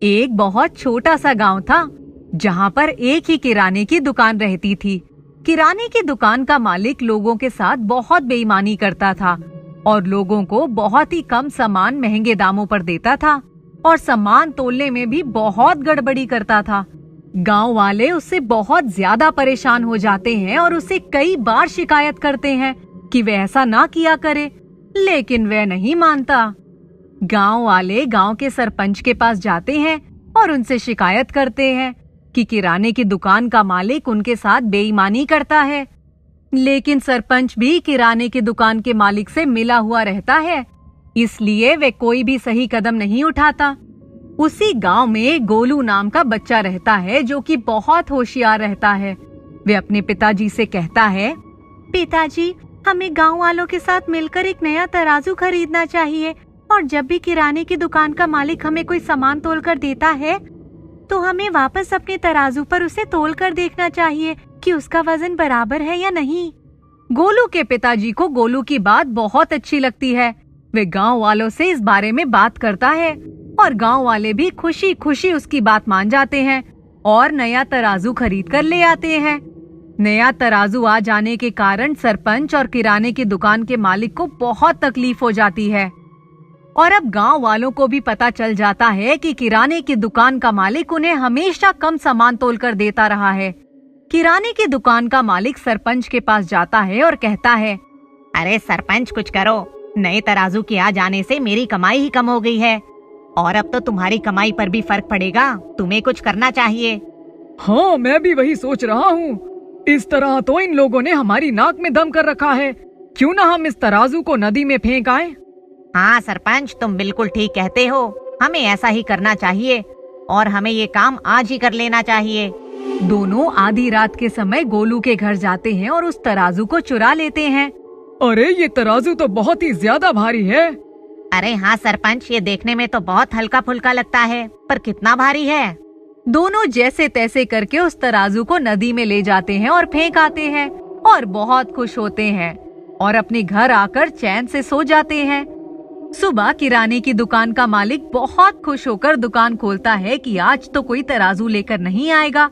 एक बहुत छोटा सा गांव था जहां पर एक ही किराने की दुकान रहती थी। किराने की दुकान का मालिक लोगों के साथ बहुत बेईमानी करता था और लोगों को बहुत ही कम सामान महंगे दामों पर देता था और सामान तोलने में भी बहुत गड़बड़ी करता था। गांव वाले उससे बहुत ज्यादा परेशान हो जाते हैं और उसे कई बार शिकायत करते हैं कि वह ऐसा ना किया करे, लेकिन वह नहीं मानता। गांव वाले गांव के सरपंच के पास जाते हैं और उनसे शिकायत करते हैं कि किराने की दुकान का मालिक उनके साथ बेईमानी करता है, लेकिन सरपंच भी किराने की दुकान के मालिक से मिला हुआ रहता है, इसलिए वे कोई भी सही कदम नहीं उठाता। उसी गांव में गोलू नाम का बच्चा रहता है जो कि बहुत होशियार रहता है। वे अपने पिताजी से कहता है, पिताजी, हमें गांव वालों के साथ मिलकर एक नया तराजू खरीदना चाहिए और जब भी किराने की दुकान का मालिक हमें कोई सामान तोल कर देता है तो हमें वापस अपने तराजू पर उसे तोल कर देखना चाहिए कि उसका वजन बराबर है या नहीं। गोलू के पिताजी को गोलू की बात बहुत अच्छी लगती है। वे गांव वालों से इस बारे में बात करता है और गांव वाले भी खुशी खुशी उसकी बात मान जाते हैं और नया तराजू खरीद कर ले आते हैं। नया तराजू आ जाने के कारण सरपंच और किराने की दुकान के मालिक को बहुत तकलीफ हो जाती है और अब गांव वालों को भी पता चल जाता है कि किराने की दुकान का मालिक उन्हें हमेशा कम सामान तोलकर देता रहा है। किराने की दुकान का मालिक सरपंच के पास जाता है और कहता है, अरे सरपंच, कुछ करो। नए तराजू के आ जाने से मेरी कमाई ही कम हो गई है और अब तो तुम्हारी कमाई पर भी फर्क पड़ेगा। तुम्हें कुछ करना चाहिए। हाँ, मैं भी वही सोच रहा हूँ। इस तरह तो इन लोगों ने हमारी नाक में दम कर रखा है। क्यों ना हम इस तराजू को नदी में फेंक आए। हाँ सरपंच, तुम बिल्कुल ठीक कहते हो। हमें ऐसा ही करना चाहिए और हमें ये काम आज ही कर लेना चाहिए। दोनों आधी रात के समय गोलू के घर जाते हैं और उस तराजू को चुरा लेते हैं। अरे ये तराजू तो बहुत ही ज्यादा भारी है। अरे हाँ सरपंच, ये देखने में तो बहुत हल्का फुल्का लगता है, पर कितना भारी है। दोनों जैसे तैसे करके उस तराजू को नदी में ले जाते हैं और फेंक आते हैं और बहुत खुश होते हैं और अपने घर आकर चैन से सो जाते हैं। सुबह किराने की दुकान का मालिक बहुत खुश होकर दुकान खोलता है कि आज तो कोई तराजू लेकर नहीं आएगा,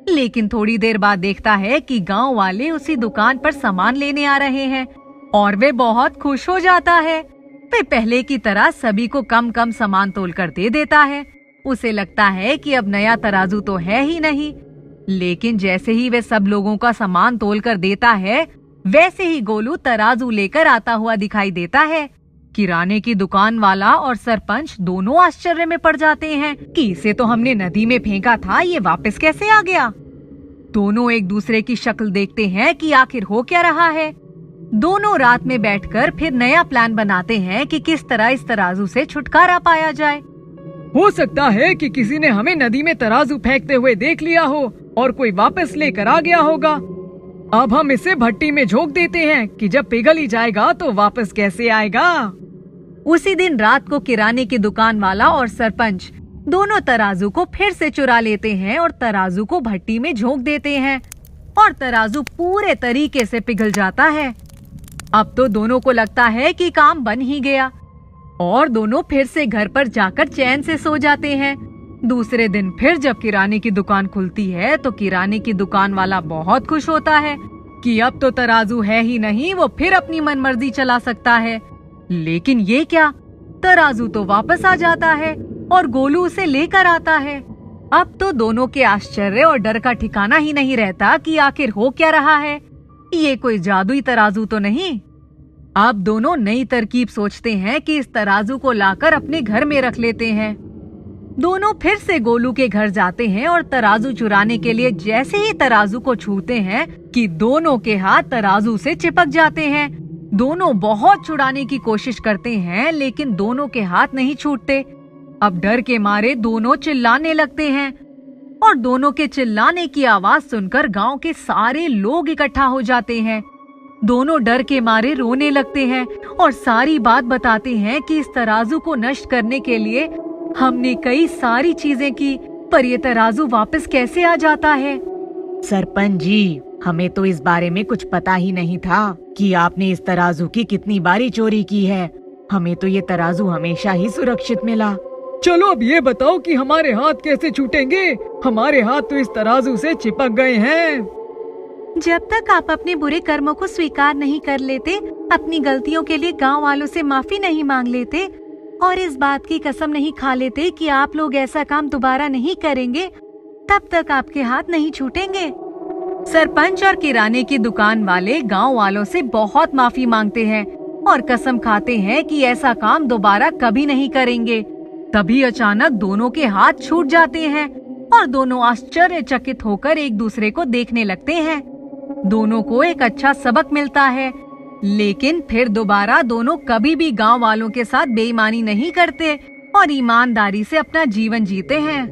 लेकिन थोड़ी देर बाद देखता है कि गांव वाले उसी दुकान पर सामान लेने आ रहे हैं और वे बहुत खुश हो जाता है। वे पहले की तरह सभी को कम कम सामान तोलकर दे देता है। उसे लगता है कि अब नया तराजू तो है ही नहीं, लेकिन जैसे ही वे सब लोगों का सामान तोलकर देता है, वैसे ही गोलू तराजू लेकर आता हुआ दिखाई देता है। किराने की दुकान वाला और सरपंच दोनों आश्चर्य में पड़ जाते हैं कि इसे तो हमने नदी में फेंका था, ये वापस कैसे आ गया। दोनों एक दूसरे की शक्ल देखते हैं कि आखिर हो क्या रहा है। दोनों रात में बैठकर फिर नया प्लान बनाते हैं कि किस तरह इस तराजू से छुटकारा पाया जाए। हो सकता है कि किसी ने हमें नदी में तराजू फेंकते हुए देख लिया हो और कोई वापस लेकर आ गया होगा। अब हम इसे भट्टी में झोंक देते हैं कि जब पिघल ही जाएगा तो वापस कैसे आएगा। उसी दिन रात को किराने की दुकान वाला और सरपंच दोनों तराजू को फिर से चुरा लेते हैं और तराजू को भट्टी में झोंक देते हैं और तराजू पूरे तरीके से पिघल जाता है। अब तो दोनों को लगता है कि काम बन ही गया और दोनों फिर से घर पर जाकर चैन से सो जाते हैं। दूसरे दिन फिर जब किराने की दुकान खुलती है तो किराने की दुकान वाला बहुत खुश होता है कि अब तो तराजू है ही नहीं, वो फिर अपनी मनमर्जी चला सकता है। लेकिन ये क्या, तराजू तो वापस आ जाता है और गोलू उसे लेकर आता है। अब तो दोनों के आश्चर्य और डर का ठिकाना ही नहीं रहता कि आखिर हो क्या रहा है। ये कोई जादुई तराजू तो नहीं। अब दोनों नई तरकीब सोचते हैं कि इस तराजू को लाकर अपने घर में रख लेते हैं। दोनों फिर से गोलू के घर जाते हैं और तराजू चुराने के लिए जैसे ही तराजू को छूते हैं कि दोनों के हाथ तराजू से चिपक जाते हैं। दोनों बहुत छुड़ाने की कोशिश करते हैं, लेकिन दोनों के हाथ नहीं छूटते। अब डर के मारे दोनों चिल्लाने लगते हैं और दोनों के चिल्लाने की आवाज सुनकर गांव के सारे लोग इकट्ठा हो जाते हैं। दोनों डर के मारे रोने लगते हैं और सारी बात बताते हैं कि इस तराजू को नष्ट करने के लिए हमने कई सारी चीजें की, पर ये तराजू वापस कैसे आ जाता है। सरपंच जी, हमें तो इस बारे में कुछ पता ही नहीं था कि आपने इस तराजू की कितनी बारी चोरी की है। हमें तो ये तराजू हमेशा ही सुरक्षित मिला। चलो अब ये बताओ कि हमारे हाथ कैसे छूटेंगे? हमारे हाथ तो इस तराजू से चिपक गए हैं। जब तक आप अपने बुरे कर्मों को स्वीकार नहीं कर लेते, अपनी गलतियों के लिए गांव वालों से माफी नहीं मांग लेते और इस बात की कसम नहीं खा लेते कि आप लोग ऐसा काम दोबारा नहीं करेंगे, तब तक आपके हाथ नहीं छूटेंगे। सरपंच और किराने की दुकान वाले गांव वालों से बहुत माफी मांगते हैं और कसम खाते हैं कि ऐसा काम दोबारा कभी नहीं करेंगे। तभी अचानक दोनों के हाथ छूट जाते हैं और दोनों आश्चर्यचकित होकर एक दूसरे को देखने लगते हैं। दोनों को एक अच्छा सबक मिलता है, लेकिन फिर दोबारा दोनों कभी भी गांव वालों के साथ बेईमानी नहीं करते और ईमानदारी से अपना जीवन जीते हैं।